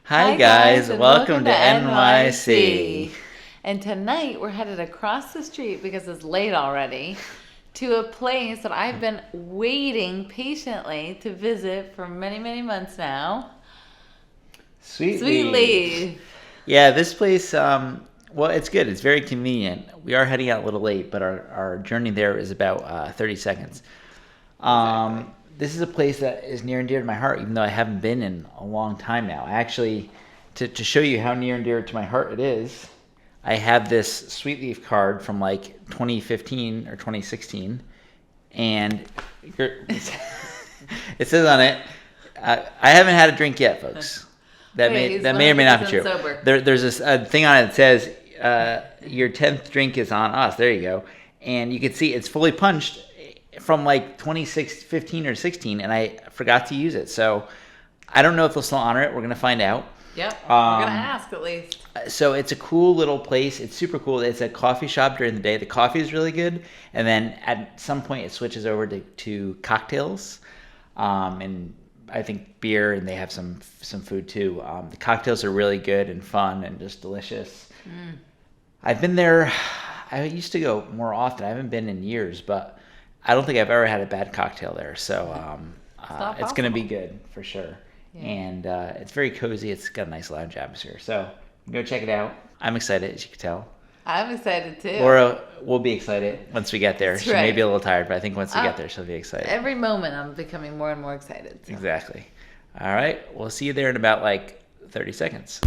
Hi guys, welcome to NYC. And tonight we're headed across the street because it's late already to a place that I've been waiting patiently to visit for many, many months now. Sweetleaf. Yeah, this place, well, it's good. It's very convenient. We are heading out a little late, but our journey there is about 30 seconds. Exactly. This is a place that is near and dear to my heart, even though I haven't been in a long time now. Actually, to show you how near and dear to my heart it is, I have this Sweetleaf card from like 2015 or 2016, and it says on it, I haven't had a drink yet, folks. That may or may not be true. There's this thing on it that says, your 10th drink is on us. There you go. And you can see it's fully punched from like 2015 or 16, and I forgot to use it. So I don't know if they'll still honor it. We're going to find out. Yep, we're going to ask at least. So it's a cool little place. It's super cool. It's a coffee shop during the day. The coffee is really good. And then at some point it switches over to cocktails. And I think beer, and they have some food too. The cocktails are really good and fun and just delicious. I've been there. I used to go more often. I haven't been in years, but I don't think I've ever had a bad cocktail there. So it's going to be good for sure. Yeah. And it's very cozy. It's got a nice lounge atmosphere. So go check it out. I'm excited, as you can tell. I'm excited too. Laura will be excited once we get there. That's she right. may be a little tired, but I think once we get there, she'll be excited. Every moment I'm becoming more and more excited. So. Exactly. All right. We'll see you there in about like 30 seconds.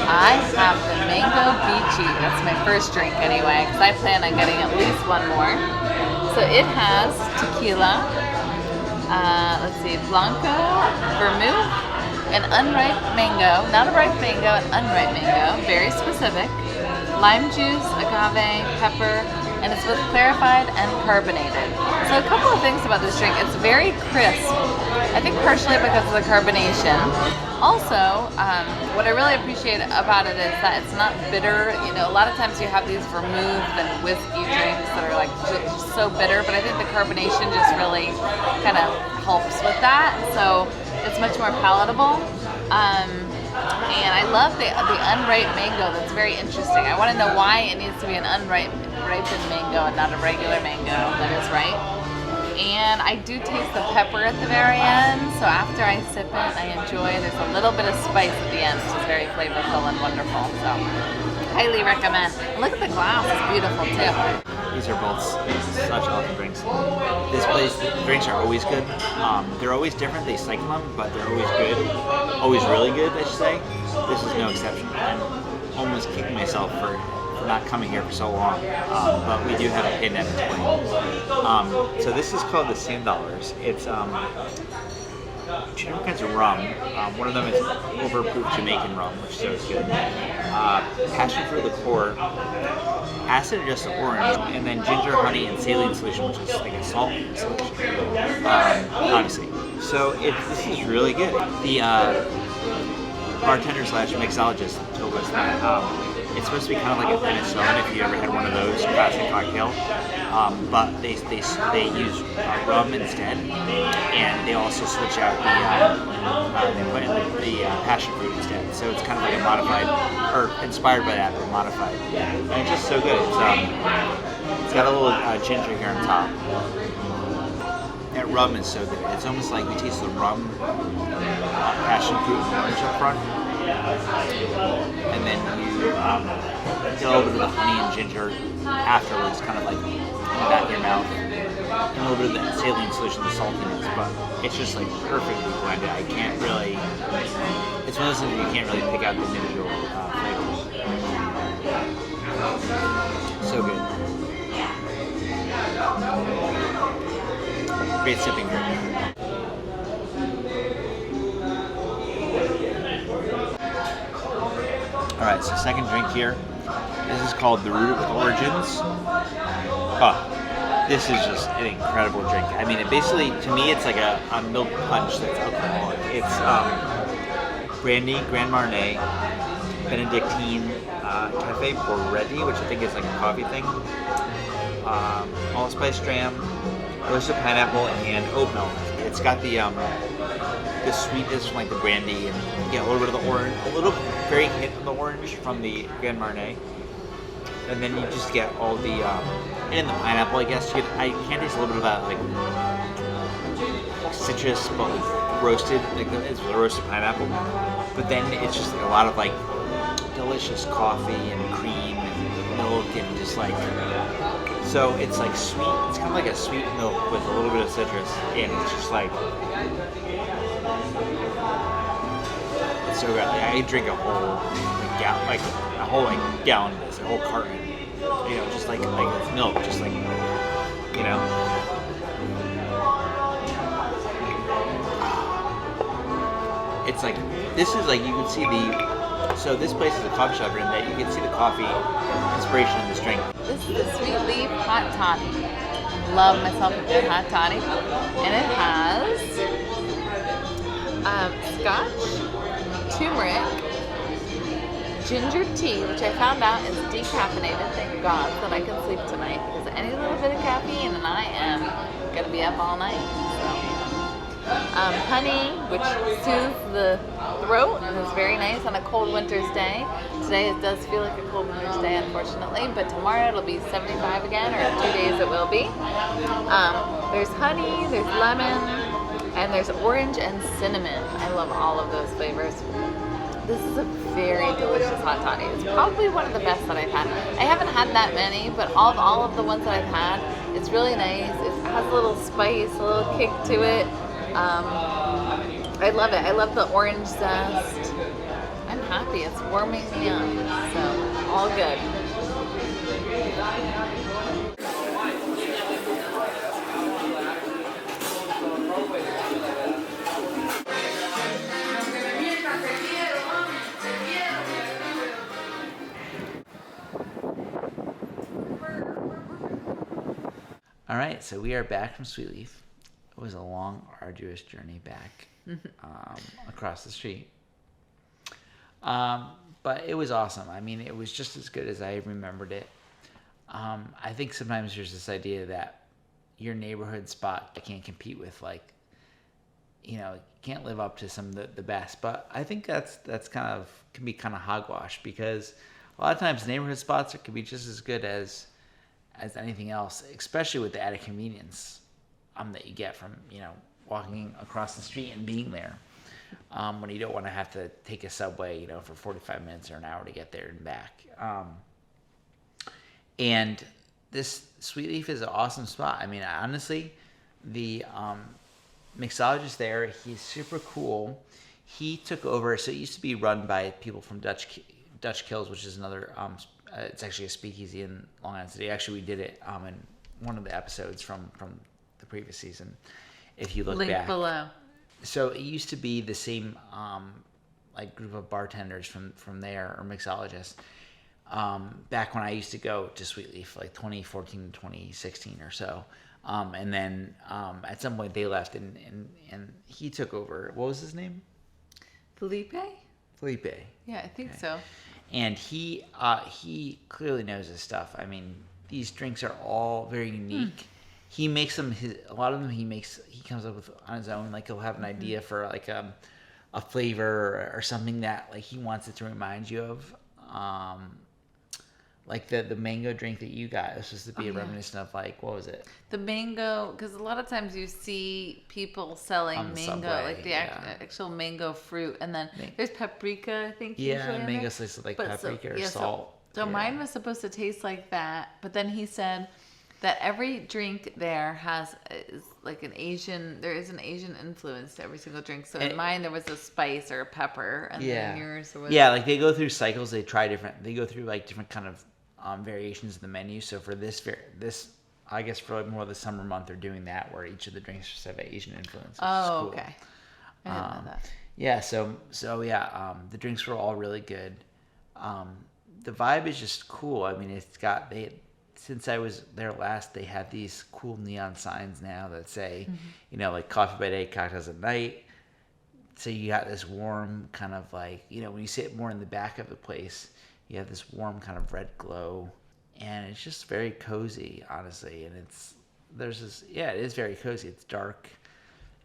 I have the Mango Beachy. That's my first drink anyway, because I plan on getting at least one more. So it has tequila, let's see, Blanco, vermouth, an unripe mango, not a ripe mango, an unripe mango, very specific, lime juice, agave, pepper, and it's both clarified and carbonated. So a couple of things about this drink. It's very crisp. I think partially because of the carbonation. Also, what I really appreciate about it is that it's not bitter. You know, a lot of times you have these vermouth and whiskey drinks that are like just so bitter, but I think the carbonation just really kind of helps with that. So it's much more palatable. And I love the unripe mango. That's very interesting. I want to know why it needs to be an ripened mango and not a regular mango that is ripe. And I do taste the pepper at the very end, so after I sip it, I enjoy. There's a little bit of spice at the end, which is very flavorful and wonderful. So, highly recommend. And look at the glass; it's beautiful too. These are both such awesome drinks. This place, the drinks are always good. They're always different. They cycle them, but they're always good. Always really good, I should say. This is no exception. I'm almost kicking myself for not coming here for so long, but we do have a pandemic to blame. So this is called the Sandals. It's two different kinds of rum. One of them is overproof Jamaican rum, which is good. Passion fruit liqueur, acid adjusted orange, and then ginger, honey, and saline solution, which is like a salt solution. Obviously. So this is really good. The bartender / mixologist told us that it's supposed to be kind of like a penicillin if you ever had one of those classic cocktail, but they use rum instead, and they also switch out they put in the passion fruit instead. So it's kind of like a modified, or inspired by that, but modified. And it's just so good. It's got a little ginger here on top. That rum is so good. It's almost like you taste the rum, passion fruit and orange up front, and then you get a little bit of the honey and ginger afterwards, kind of like in the back of your mouth, and a little bit of that saline solution, the saltiness. But it's just like perfectly blended. I can't really. It's one of those things where you can't really pick out the individual flavors. So good. Great sipping drink. Alright, so second drink here. This is called the Root with Origins. Oh, this is just an incredible drink. I mean, it basically, to me, it's like a milk punch that's alcoholic. It's brandy, Grand Marnier, Benedictine, Cafe Boretti, which I think is like a coffee thing, allspice dram, roasted pineapple, and oat milk. It's got the sweetness from like the brandy, and you get a little bit of the orange, a little very hint of the orange from the Grand Marnier, and then you just get all the and the pineapple. I guess you get, I can taste a little bit of that like citrus, but like roasted, like it's roasted pineapple. But then it's just like a lot of like delicious coffee and cream and milk and just like, so it's like sweet. It's kind of like a sweet milk with a little bit of citrus, and it's just like, it's so good. Like, I drink a whole gallon of this, a whole carton. You know, just like it's milk, just like, you know. It's like, this is like, you can see so this place is a coffee shop, and that you can see the coffee inspiration in this drink. This is the Sweetleaf hot toddy. Love myself a good hot toddy. And it has scotch, turmeric, ginger tea, which I found out is decaffeinated. Thank God that I can sleep tonight, because any little bit of caffeine and I am gonna be up all night. Honey, which soothes the throat and is very nice on a cold winter's day. Today it does feel like a cold winter's day, unfortunately, but tomorrow it'll be 75 again, or in 2 days it will be. There's honey, there's lemon, and there's orange and cinnamon. I love all of those flavors. This is a very delicious hot toddy. It's probably one of the best that I've had. I haven't had that many, but all of the ones that I've had, it's really nice. It has a little spice, a little kick to it. I love it. I love the orange zest. I'm happy. It's warming me up. So, all good. All right, so we are back from Sweetleaf. It was a long, arduous journey back across the street. But it was awesome. I mean, it was just as good as I remembered it. I think sometimes there's this idea that your neighborhood spot can't compete with, like, you know, can't live up to some of the best. But I think that's kind of, can be kind of hogwash, because a lot of times neighborhood spots can be just as good as anything else, especially with the added convenience that you get from, you know, walking across the street and being there, when you don't want to have to take a subway, you know, for 45 minutes or an hour to get there and back. And this Sweetleaf is an awesome spot. I mean, honestly, the mixologist there, he's super cool. He took over, so it used to be run by people from Dutch Kills, which is another, it's actually a speakeasy in Long Island City. Actually, we did it in one of the episodes from the previous season, if you look back. Link below. So it used to be the same like group of bartenders from there, or mixologists, back when I used to go to Sweetleaf, like 2014 to 2016 or so. And then at some point they left, and he took over. What was his name? Felipe? Felipe. Yeah, I think so. And he clearly knows his stuff. I mean, these drinks are all very unique. He makes them, a lot of them he comes up with on his own. Like, he'll have an idea for like a flavor or something that, like, he wants it to remind you of. Like the mango drink that you got was supposed to be Oh, yeah. reminiscent of like, what was it? The mango, because a lot of times you see people selling On the mango, Subway, like the actual mango fruit, and then there's paprika, I think. Yeah, usually in mango there. slices like But paprika or yeah, salt. So mine was supposed to taste like that, but then he said that every drink there is like an Asian. There is an Asian influence to every single drink. So in mine there was a spice or a pepper, and then yours was like they go through cycles. They try different. They go through like different kind of variations of the menu. So for this I guess for like more of the summer month, they're doing that where each of the drinks just have Asian influence. Which is cool. Okay. I didn't know that. Yeah. So yeah. The drinks were all really good. The vibe is just cool. I mean, since I was there last, they have these cool neon signs now that say, like coffee by day, cocktails at night. So you got this warm kind of like, when you sit more in the back of the place, you have this warm kind of red glow, and it's just very cozy, honestly. And it is very cozy. It's dark.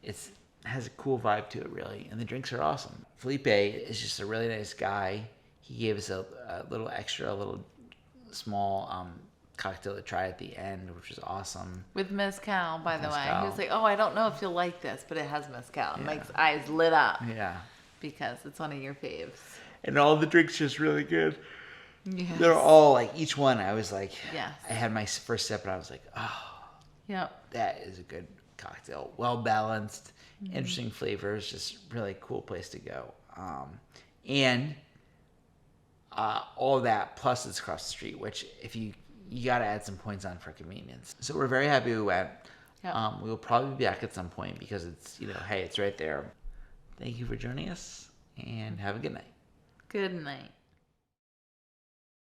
It has a cool vibe to it, really. And the drinks are awesome. Felipe is just a really nice guy. He gave us a little small cocktail to try at the end, which was awesome. With mezcal, by the way. Mezcal. He was like, "Oh, I don't know if you'll like this, but it has mezcal. It makes eyes lit up." Yeah. Because it's one of your faves. And all the drinks just really good. Yes. They're all like, each one I was like, yes. I had my first sip and I was like, oh, yep, that is a good cocktail. Well balanced, interesting flavors, just really cool place to go. And all that plus it's across the street, which if you got to add some points on for convenience. So we're very happy we went. Yep. We will probably be back at some point because it's, hey, it's right there. Thank you for joining us and have a good night. Good night.